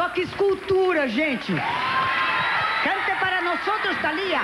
só que escultura, gente. Cante para nosotros, Thalía.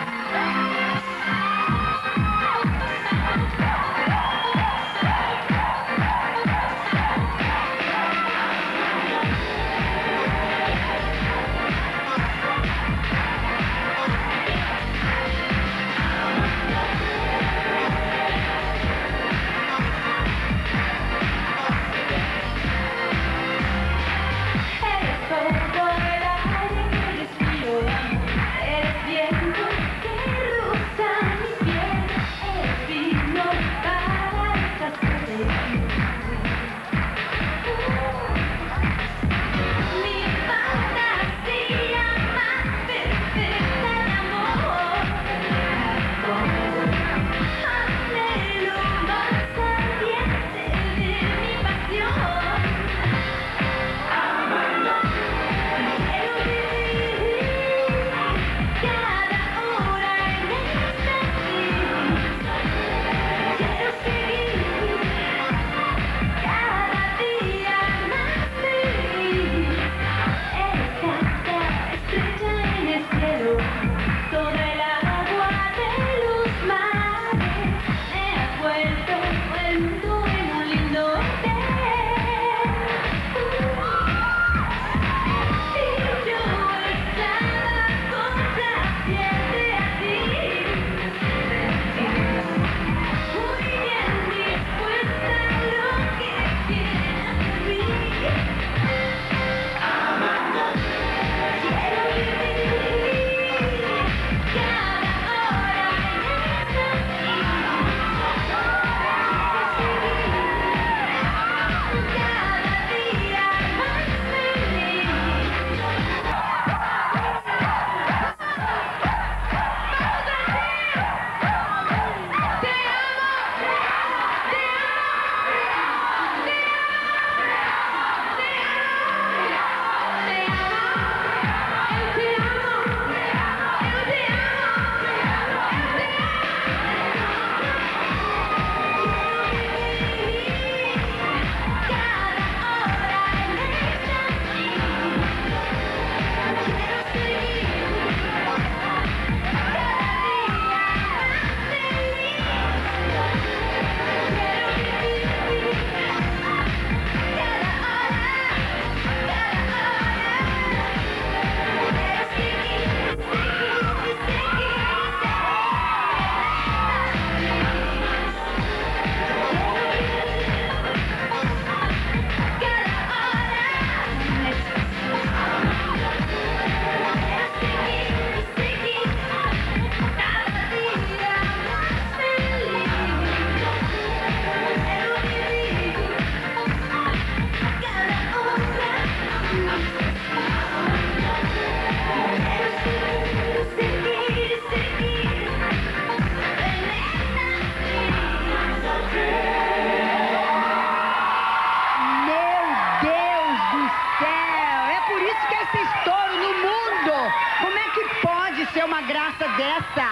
Uma graça dessa,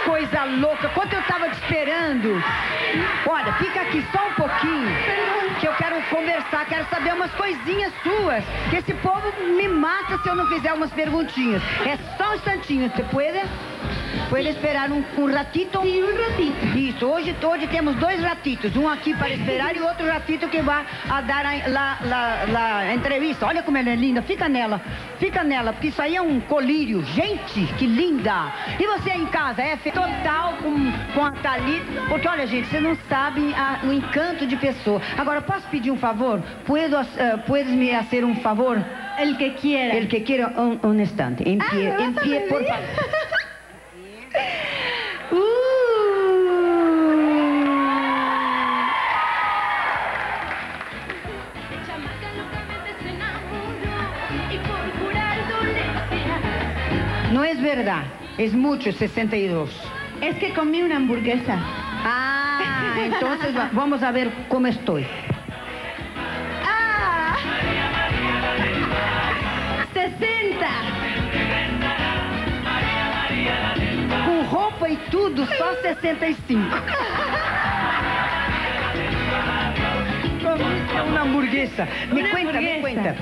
coisa louca, quanto eu tava te esperando. Olha, fica aqui só um pouquinho, que eu quero conversar, quero saber umas coisinhas suas, que esse povo me mata se eu não fizer umas perguntinhas. É só um instantinho, você pode? Pode esperar um ratito? Sim, um ratito. Isso, hoje temos dois ratitos, um aqui para esperar e outro ratito que vai a dar a entrevista. Olha como ela é linda, fica nela, porque isso aí é um colírio. Gente, que linda! E você em casa, é total com a Thalita, porque olha, gente, você não sabe o encanto de pessoa. Agora, posso pedir um favor? Puedes me hacer um favor? El que quiera. El que quiera, un instante. En pie, por favor. No es verdad, es mucho, 62. Es que comí una hamburguesa. Ah, entonces vamos a ver cómo estoy. Ah, 60. Com roupa e tudo, só 65. Comiste uma hamburguesa. Me cuenta.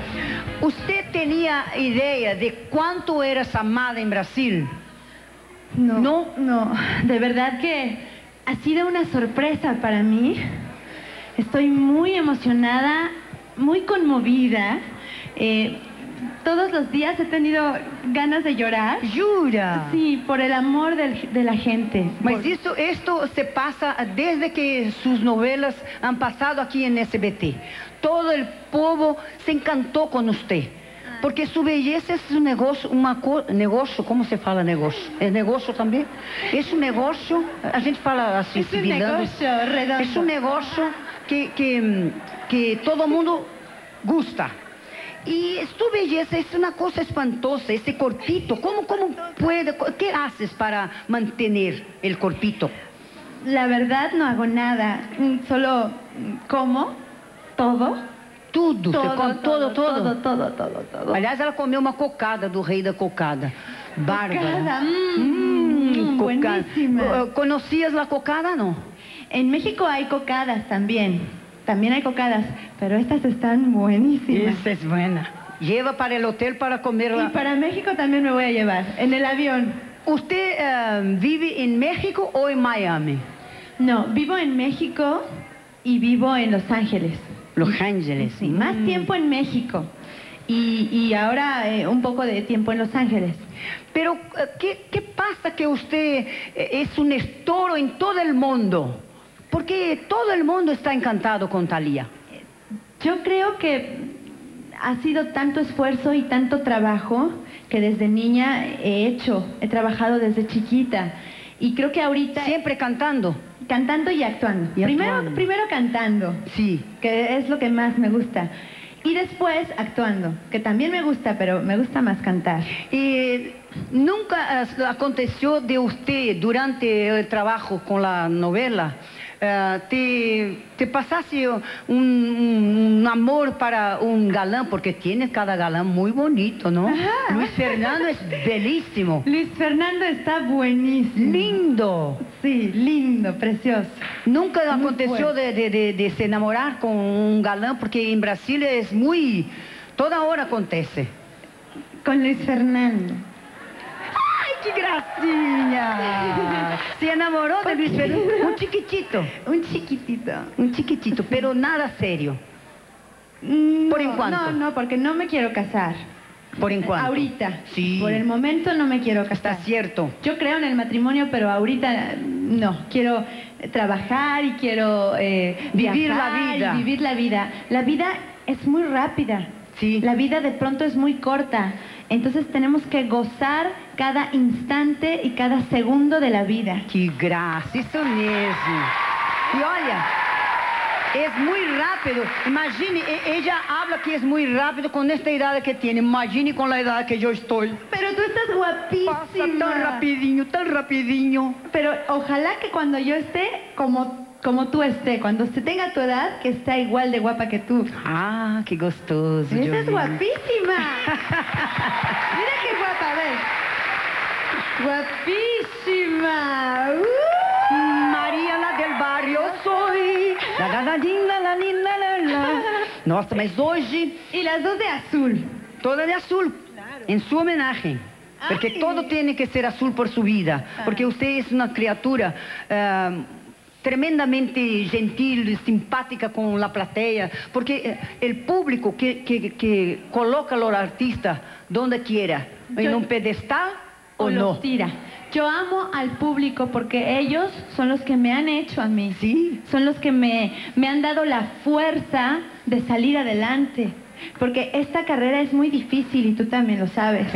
¿Usted tenía idea de cuánto eras amada en Brasil? No, ¿No? no, de verdad que ha sido una sorpresa para mí. Estoy muy emocionada, muy conmovida. Todos los días he tenido ganas de llorar. Jura? Sí, por el amor de la gente. Mas esto se pasa desde que sus novelas han pasado aquí en SBT. Todo el pueblo se encantó con usted. Porque su belleza es un negocio, negocio, ¿cómo se fala negocio? ¿Es negocio también? Es un negocio, a gente fala así. Es un negocio redondo. Es un negocio que todo mundo gusta. Y tu belleza es una cosa espantosa, ese corpito. ¿Cómo puede? ¿Qué haces para mantener el corpito? La verdad no hago nada, solo como todo. Tudo, Todo. Aliás, ela comeu uma cocada do rei da cocada. Bárbara. Cocada, Cocada. buenísima. ¿Conocías la cocada, no? En México hay cocadas también hay cocadas, pero estas están buenísimas. Esa es buena. Lleva para el hotel para comerla. Y para México también me voy a llevar, en el avión. ¿Usted vive en México o en Miami? No, vivo en México y vivo en Los Ángeles. Los Ángeles. Sí, más tiempo en México y ahora un poco de tiempo en Los Ángeles. Pero, ¿qué pasa que usted es un estoro en todo el mundo? Porque todo el mundo está encantado con Thalía. Yo creo que ha sido tanto esfuerzo y tanto trabajo que desde niña he trabajado desde chiquita. Y creo que ahorita... Siempre cantando. Cantando y actuando. Primero cantando. Sí. Que es lo que más me gusta. Y después actuando, que también me gusta, pero me gusta más cantar. ¿Y nunca aconteció de usted durante el trabajo con la novela? ¿Te pasaste un amor para un galán? Porque tiene cada galán muy bonito, ¿no? Ajá. Luis Fernando es bellísimo. Luis Fernando está buenísimo. Lindo. Sí, lindo, precioso. ¿Nunca aconteció de se enamorar con un galán? Porque en Brasil es muy... Toda hora acontece. Con Luis Fernando. ¡Ay, qué gracinha! Se enamoró de Luis Fernando. Un chiquitito. Un chiquitito. Un chiquitito, pero nada serio. Por enquanto. No, porque no me quiero casar. Por enquanto. Ahorita. Sí. Por el momento no me quiero casar. Está cierto. Yo creo en el matrimonio, pero ahorita no. Quiero trabajar y quiero Vivir viajar la vida. y vivir la vida. La vida es muy rápida. Sí. La vida de pronto es muy corta. Entonces tenemos que gozar cada instante y cada segundo de la vida. Que graça, isso mesmo. E olha, é muito rápido. Imagine, ella habla que é muito rápido com esta idade que tem. Imagine com a idade que eu estou. Pero tú estás guapísima. Passa tão rapidinho, tão rapidinho. Pero ojalá que cuando yo esté como tú estés, cuando se tenga tu edad, que esté igual de guapa que tú. Ah, que gostoso. ¡Esa es guapísima! Mira qué guapa, a ver. ¡Guapísima! Maria lá del barrio soy. Nossa, mas hoje... Y las dos de azul. Toda de azul, claro. En su homenaje. Porque Ay. todo tiene que ser azul por su vida. Porque usted es una criatura tremendamente gentil, simpática con la platea. Porque el público que coloca a los artistas donde quiera, en un pedestal o no. Los tira. Yo amo al público porque ellos son los que me han hecho a mí. Sí. Son los que me han dado la fuerza de salir adelante. Porque esta carrera es muy difícil y tú también lo sabes.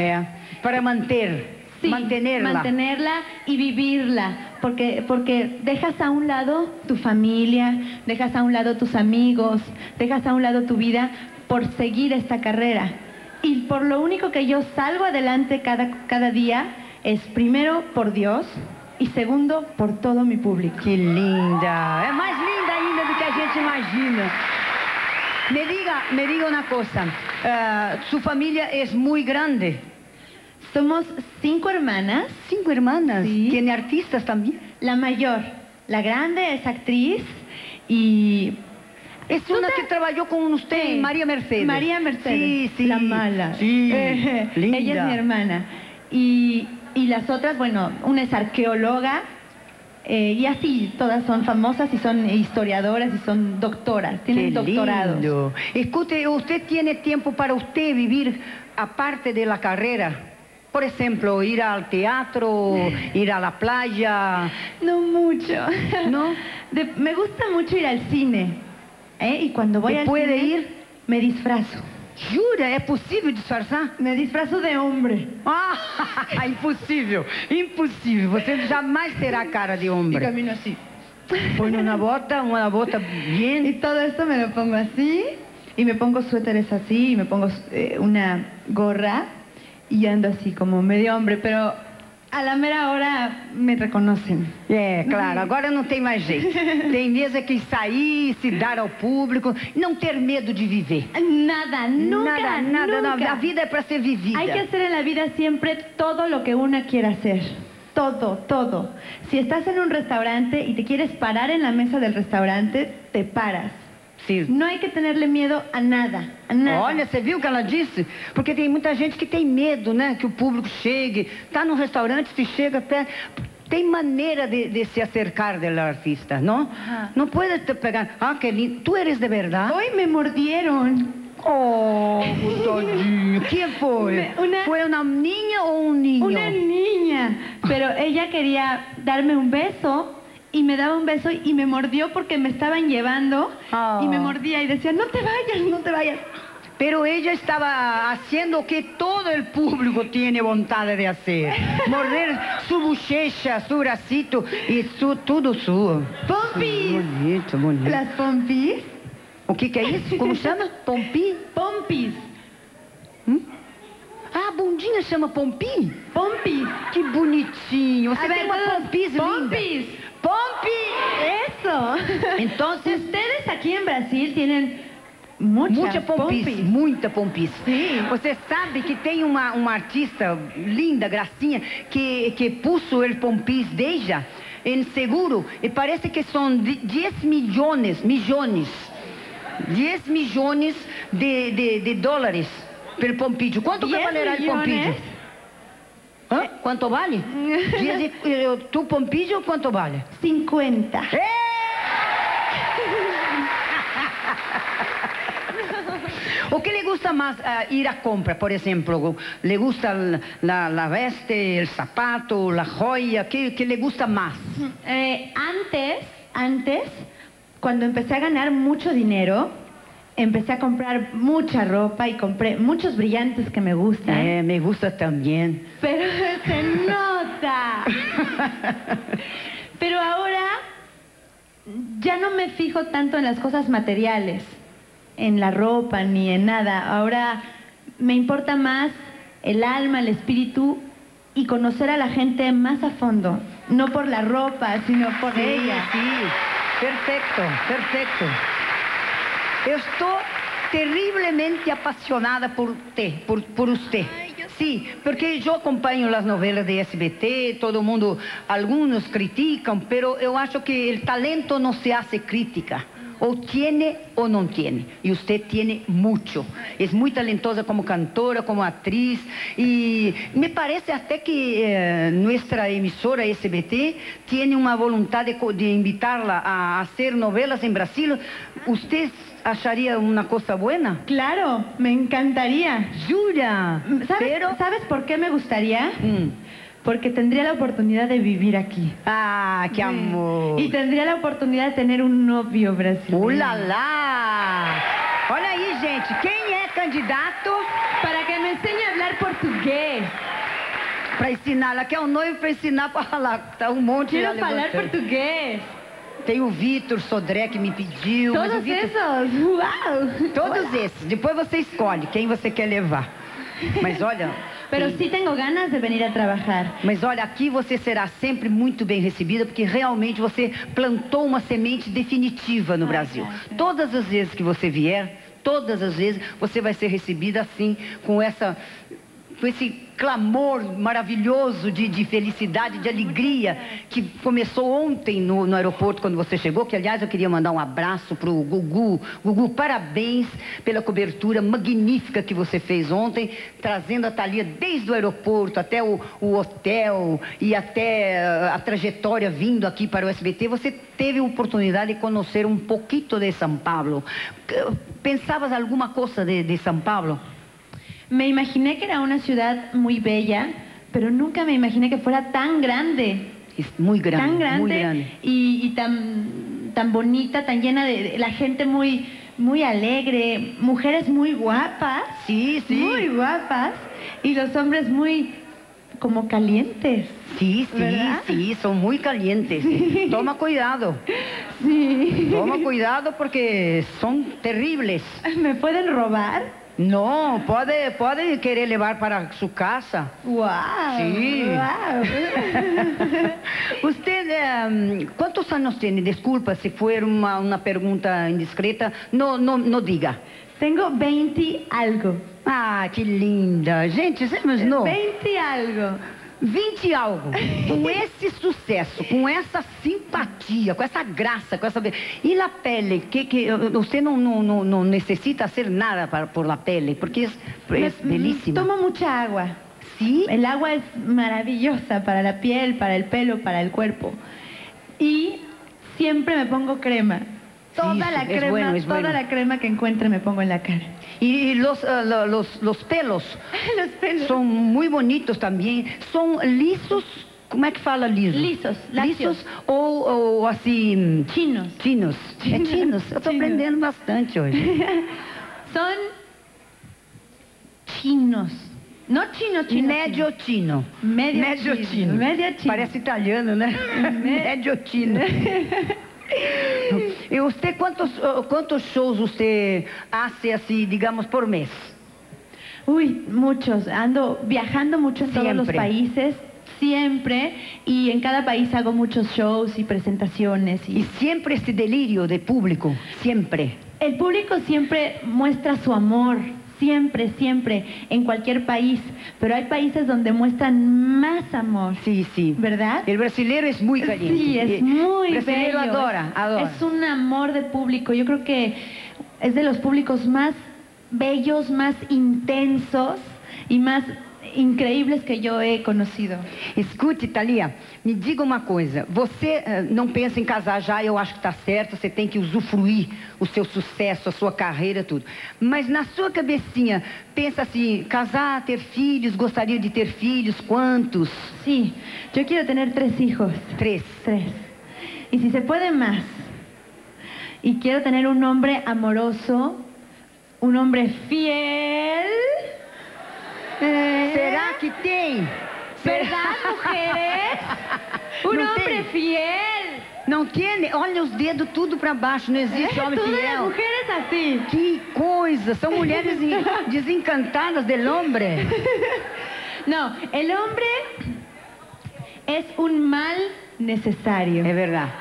Para mantenerla y vivirla. Porque dejas a un lado tu familia, dejas a un lado tus amigos, dejas a un lado tu vida por seguir esta carrera. Y por lo único que yo salgo adelante cada día es primero por Dios y segundo por todo mi público. Que linda! É mais linda ainda do que a gente imagina. Me diga una cosa, su familia es muy grande. Somos 5 hermanas. 5 hermanas. Sí. ¿Tiene artistas también? La mayor, la grande es actriz y Es una que trabajó con usted, Sí. María Mercedes. María Mercedes, Sí, sí. la mala. Sí, linda. Ella es mi hermana. Y las otras, bueno, una es arqueóloga, y así, todas son famosas y son historiadoras y son doctoras, tienen doctorados. Lindo. Escute, ¿usted tiene tiempo para usted vivir aparte de la carrera? Por ejemplo, ir al teatro, ir a la playa. No mucho. ¿No? Me gusta mucho ir al cine. Y cuando voy ¿Y al puede cine, ir? me disfrazo. Jura? ¿Es posible disfrazar? Me disfrazo de hombre. Ah, impossível, impossível. Você jamais terá cara de Y hombre. camino así. Põe uma bota Y bien. todo esto me lo pongo así, y me pongo suéteres así, y me pongo una gorra, y ando así como medio hombre, pero a la mera hora me reconocen. É, claro, agora não tem mais jeito. Tem mesmo é que sair, se dar ao público, não ter medo de viver. Nada, nunca, Nada, nunca. não. A vida é para ser vivida. Hay que hacer en la vida siempre todo lo que una quiera hacer. Todo, todo. Si estás en un restaurante y te quieres parar en la mesa del restaurante, te paras. Sim. No hay que tenerle miedo a nada, a nada. Olha, você viu o que ela disse? Porque tem muita gente que tem medo, né? Que o público chegue. Tá no restaurante, se chega perto. Tem maneira de se acercar del artista, ¿no? Ajá. No puedes te pegar. Ah, qué lindo. ¿Tú eres de verdad? Hoy me mordieron. Oh, tadinho. ¿Quién fue? ¿Fue una niña o un niño? Una niña. Pero ella quería darme un beso y me daba un beso y me mordió porque me estaban llevando y me mordía y decía, no te vayas, no te vayas. Pero ella estaba haciendo que todo el público tiene voluntad de hacer. Morder su bochecha, su bracito y todo su... ¡Pompis! Bonito, bonito. ¿Las pompis? O que é isso? Como chama? Pompi? Pompis. Ah, a bundinha chama Pompi? Pompis. Que bonitinho. Você A ver, tem uma todos, pompis linda. pompis. Pompi! Eso. Entonces, Ustedes aquí en Brasil tienen mucha pompis, muita pompis. Sim. Você sabe que tem uma artista linda, gracinha, que puso el pompis de ella en seguro e parece que são 10 millones de dólares per pompídio. Quanto que 10 valerá el millones? pompídio? Hã? Quanto vale? Tu pompídio quanto vale? 50. O que le gusta más ir a compra, por ejemplo? ¿Le gusta la veste, el zapato, la joya? ¿Qué le gusta más? Antes, cuando empecé a ganar mucho dinero, empecé a comprar mucha ropa y compré muchos brillantes que me gustan. Me gusta también. Pero se nota. Pero ahora ya no me fijo tanto en las cosas materiales, en la ropa ni en nada. Ahora me importa más el alma, el espíritu y conocer a la gente más a fondo. No por la ropa, sino por ella. Sí, perfecto, perfecto. Eu estou terrivelmente apaixonada por usted. Sim, porque eu acompanho as novelas de SBT, todo mundo, alguns criticam, pero eu acho que o talento não se hace crítica. Ou tiene ou não tiene. E você tiene muito. É muito talentosa como cantora, como atriz. E me parece até que nossa emissora SBT tem uma vontade de invitá-la a hacer novelas em Brasil. Você acharia uma coisa boa? Claro, me encantaría. Jura? ¿Sabes por qué me gustaría? Porque tendría la oportunidad de vivir aquí. Ah, que amor. Y tendría la oportunidad de tener un novio brasileño. Ulala! Olha aí, gente, quem é candidato para que me enseñe a hablar portugués? Para ensinar, ela quer um noivo para ensinar para falar. Tá um monte de Quiero hablar portugués. Tem o Vitor Sodré que me pediu. Todos esos, uau! Todos esses. Depois você escolhe quem você quer levar. Mas olha... Pero sí tengo ganas de venir a trabajar. Mas olha, aqui você será sempre muito bem recebida, porque realmente você plantou uma semente definitiva no Brasil. Todas as vezes que você vier, todas as vezes, você vai ser recebida assim, com essa clamor maravilhoso de felicidade, de alegria, que começou ontem no aeroporto, quando você chegou, que, aliás, eu queria mandar um abraço para o Gugu. Gugu, parabéns pela cobertura magnífica que você fez ontem, trazendo a Thalia desde o aeroporto até o hotel e até a trajetória vindo aqui para o SBT. Você teve a oportunidade de conhecer um pouquinho de São Paulo. ¿Pensabas alguma coisa de São Paulo? Me imaginé que era una ciudad muy bella, pero nunca me imaginé que fuera tan grande. Es muy grande. Tan grande, muy grande. Y tan bonita, tan llena de la gente muy alegre, mujeres muy guapas. Sí, sí. Muy guapas. Y los hombres muy como calientes. Sí, sí, ¿verdad? sí, son muy calientes. Toma cuidado. Sí. Toma cuidado porque son terribles. ¿Me pueden robar? No, puede querer llevar para su casa. ¡Wow! Sí. ¡Wow! Usted, ¿cuántos años tiene? Disculpa si fue una pregunta indiscreta. No diga. Tengo 20 algo. Ah, que linda. Gente, você imaginou? 20 algo. 20 e algo, com esse sucesso, com essa simpatia, com essa graça, com essa... E la pele, que você não necessita hacer nada por la pele, porque es belíssima. Tomo mucha agua. ¿Sí? El agua es maravillosa para la piel, para el pelo, para el cuerpo. Y siempre me pongo crema. Toda la crema, es bueno. Toda la crema que encuentre me pongo en la cara. Y los pelos, Los pelos son muy bonitos también. Son lisos, ¿cómo es que fala liso? Lisos, lisos ou assim... Chinos. Chinos. É chinos. Eu estou aprendendo bastante hoje. Son chinos. No chino, chino. Medio chino. Medio chino. Medio chino. Parece italiano, né? Medio chino. E você, quantos shows você hace así, digamos, por mes? Uy, muchos. Ando viajando mucho en todos los países, siempre, y en cada país hago muchos shows y presentaciones. Y siempre este delirio de público, siempre. El público siempre muestra su amor, siempre, siempre, en cualquier país, pero hay países donde muestran más amor. Sí, sí. ¿Verdad? El brasileño es muy caliente. Sí, es muy bello. El brasileño adora. Es un amor de público. Yo creo que es de los públicos más bellos, más intensos y más increíbles que eu he conhecido. Escute, Thalia, me diga uma coisa. Você não pensa em casar já, eu acho que está certo, você tem que usufruir o seu sucesso, a sua carreira, tudo. Mas na sua cabecinha, pensa assim, casar, ter filhos, gostaria de ter filhos, quantos? Sí, yo quiero tener 3 hijos. 3. Y si se puede más. Y quiero tener un hombre amoroso, un hombre fiel. Será que tem? ¿Verdad, mujeres? Un hombre fiel. Não tem? Olha os dedos tudo para baixo, não existe homem Todas fiel. las mujeres así. Que coisa, são mulheres desencantadas del hombre. No, el hombre es un mal necesario. É verdade,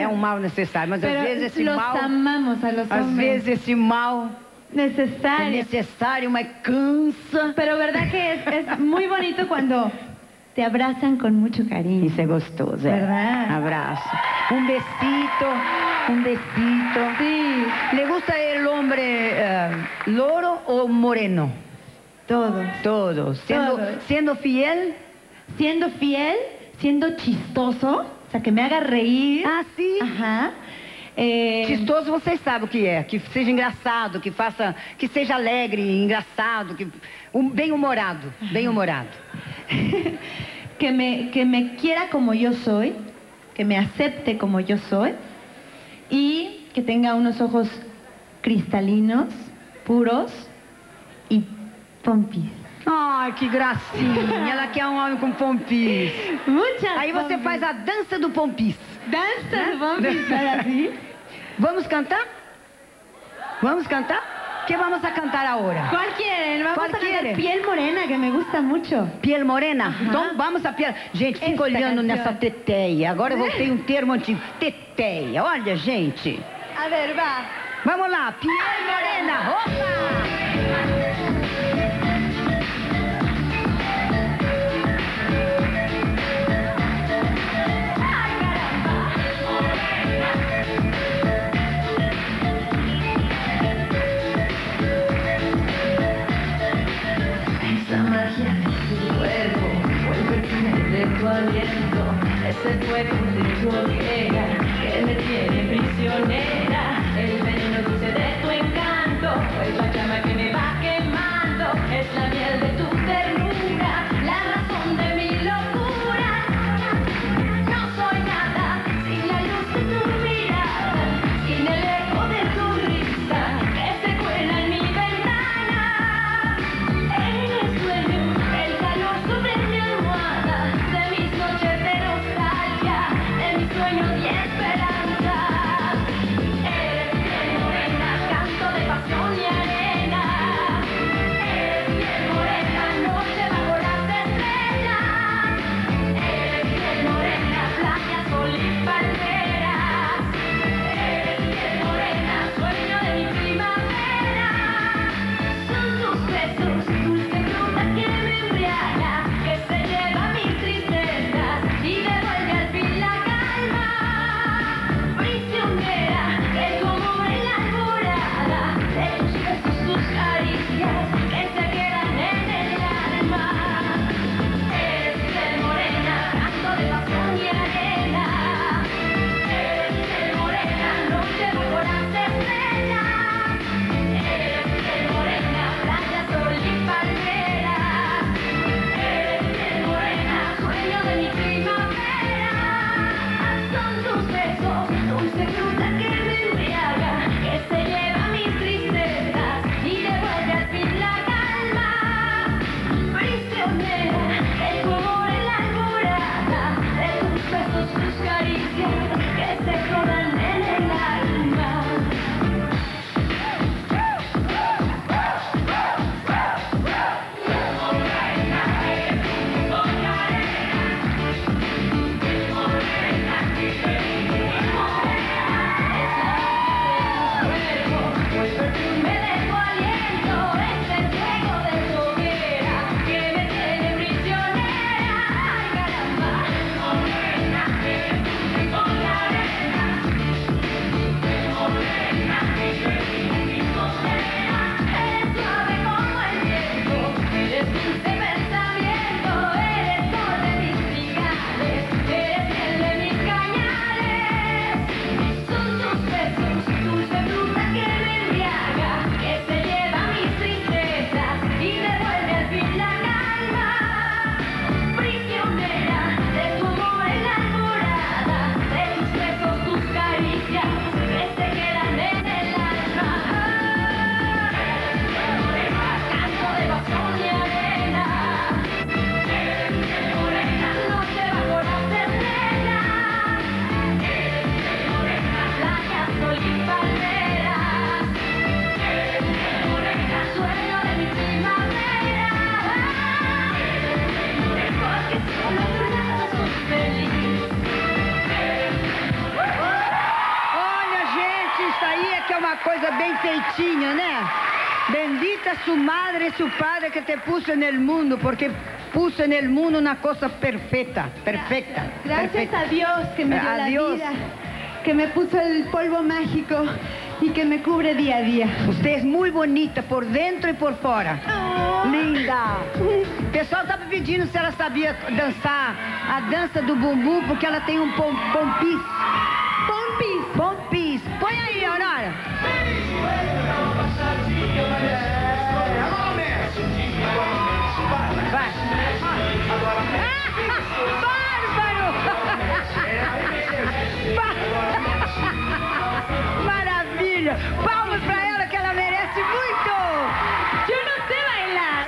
é um mal necessário, mas Pero às vezes esse los mal... amamos a los Às hombres. vezes esse mal é Necesario. necessário, mas cansa. Pero verdad que es muy bonito cuando te abrazan con mucho cariño. Isso é gostoso, ¿Verdad? Abraço. Um besito. Sí, ¿Le gusta el hombre loro o moreno? todos. Todos. Todos. Siendo fiel. Siendo fiel, siendo chistoso, o sea, que me haga reír. Ah, sim. Ajá. Chistoso, vocês sabem o que é. Que seja engraçado, que seja alegre, engraçado, bem-humorado. Bem-humorado. Que me quiera como yo soy, que me acepte como yo soy y que tenga unos ojos cristalinos, puros y pompis. Ai, que gracinha. Ela quer um homem com pompis. Muchas Aí você pompis. faz a dança do pompis. Danza de pompis para ti. Vamos cantar? Vamos cantar? ¿Qué vamos a cantar ahora? ¿Cuál quieren? Vamos ¿Cuál a cantar quieren? Piel Morena, que me gusta mucho. Piel morena? Aham. Então vamos a piel. Gente, fica Esta olhando canção. nessa teteia. Agora eu voltei um termo antigo. Teteia. Olha, gente. A ver, va. Vamos lá. Piel morena. Opa! tu aliento, ese fuego de tu hoguera que me tiene prisionera, el veneno dulce de tu encanto, es la llama que me va quemando, es la miel de tu ternura, la razón de mi locura. No soy nada sin la luz de tu mirada, sin el eco de tu risa que se cuela en mi ventana. En el sueño, el calor sobre mi almohada, de mis noches de nostalgia, de mis sueños y esperanza. Eres piel morena, canto de pasión y arena. Eres piel morena, noche bajo las estrellas. Eres piel morena, playa, sol y palmeras. Eres piel morena, sueño de mi primavera. Son tus besos, dulce fruta que me embriaga, que se lleva mis tristezas y devuelve al fin la calma. Prisionera de tu amor en la alborada, de tus besos, tus caricias que se quedan en el alma. Eres piel morena, canto de pasión y arena. Eres piel morena, noche bajo las estrellas. Eres piel morena, playa, sol y palmeras. Eres piel morena, sueño de mi primavera. Son tus besos, dulce fruta que me embriaga, que se lleva mis tristezas y devuelve al fin la calma. Prisionera de tu amor en la alborada, de tus besos, tus caricias que se quedan en el alma. El perfume de tu aliento, ese fuego de tu hoguera que me tiene prisionera. Ay, caramba, morena, con la arena. Morena, eres suave como el viento, eres dulce pensamiento, eres sol de mis trigales, eres miel de mis cañares. Son tus besos, dulce fruta que me embriaga, que se lleva mis tristezas y devuelve al fin la calma. Prisionera de tu amor en la alborada, de tus besos, tus caricias que se quedan en el alma. Canto de pasión y arena. Eres piel morena, noche bajo las estrellas. Eres piel morena, playa, sol y palmeras. Eres piel morena, sueño de mi primavera. Porque solo a tu lado soy feliz. Olha, gente, isso aí é que é uma coisa bem feitinha, né? Bendita su madre y su padre que te puso en el mundo, porque puso en el mundo una cosa perfecta, perfecta. Gracias perfecta. a Dios que me dio A la Dios. vida, que me puso el polvo mágico y que me cubre día a día. Usted es muy bonita por dentro y por fora. Linda! O pessoal estava pedindo se ela sabia dançar a dança do bumbum, porque ela tem um pompis. Pompis. Pompis. Põe aí, Aurora. Vai. Bárbaro! Maravilha! Palmas pra ela que ela merece muito! Yo no sé bailar.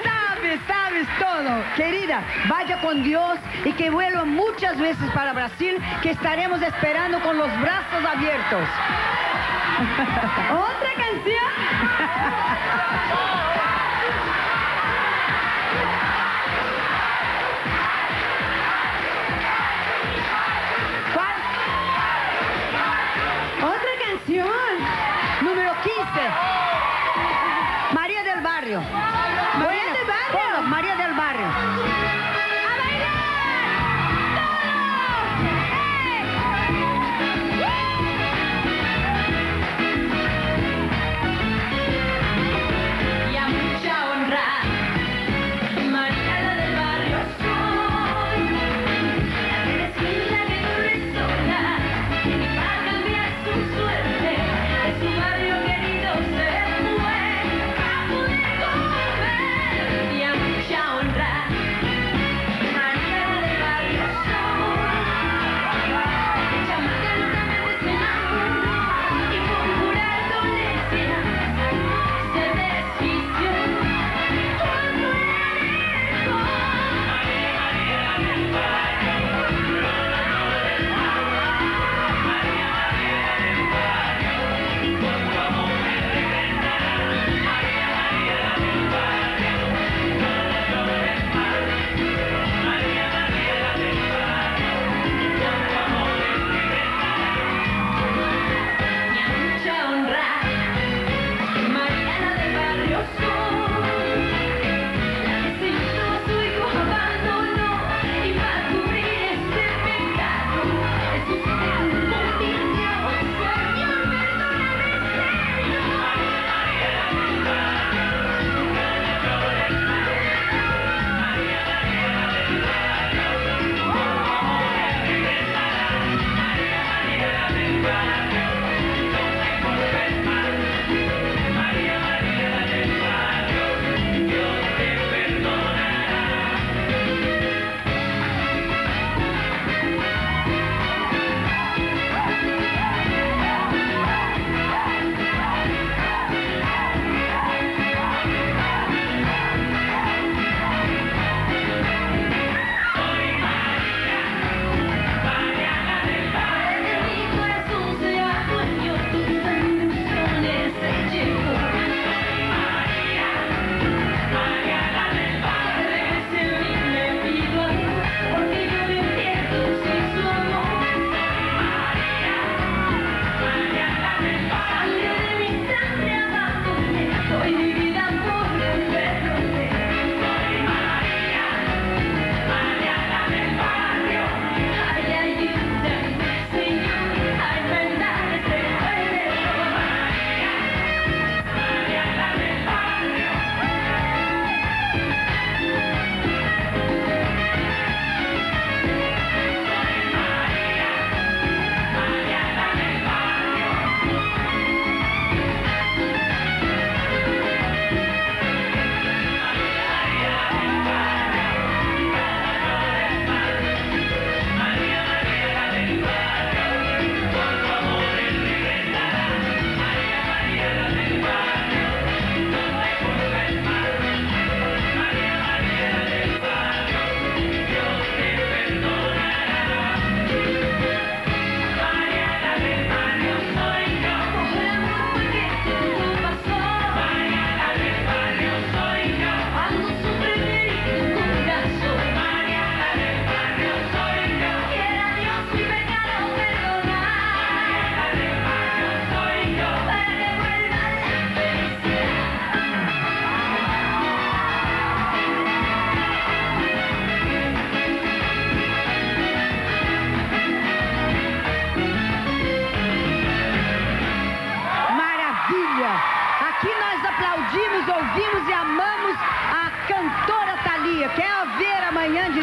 Sabes todo. Querida, vaya con Dios y que vuelva muchas veces para Brasil, que estaremos esperando con los brazos abiertos. ¿Otra canción? ¿Cuál? ¿Otra canción? Número 15. María del Barrio. María del Barrio. Todos, María del Barrio. ¡A bailar! ¡Todos! ¡Eh!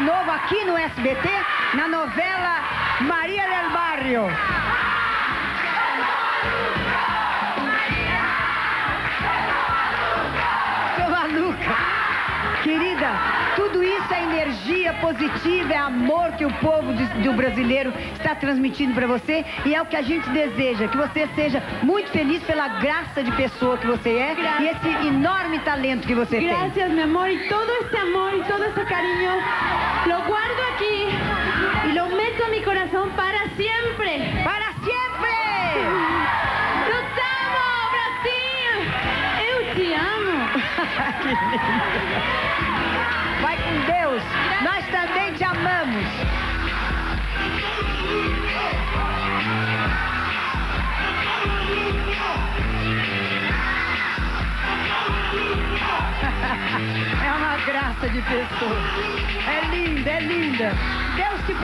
novo aqui no SBT, na novela Maria del Barrio. Seu maluca. Querida, tudo isso é energia positiva, é amor que o povo do brasileiro está transmitindo para você, e é o que a gente deseja, que você seja muito feliz pela graça de pessoa que você é. Gracias. E esse enorme talento que você Gracias, tem. mi amor, y todo este amor y todo este cariño lo guardo aquí y lo meto en mi corazón para siempre. Para sempre! Los amo, Brasil! Eu te amo! Que lindo! Vai com Deus! Nós também te amamos! É uma graça de pessoa. É linda, é linda. Deus te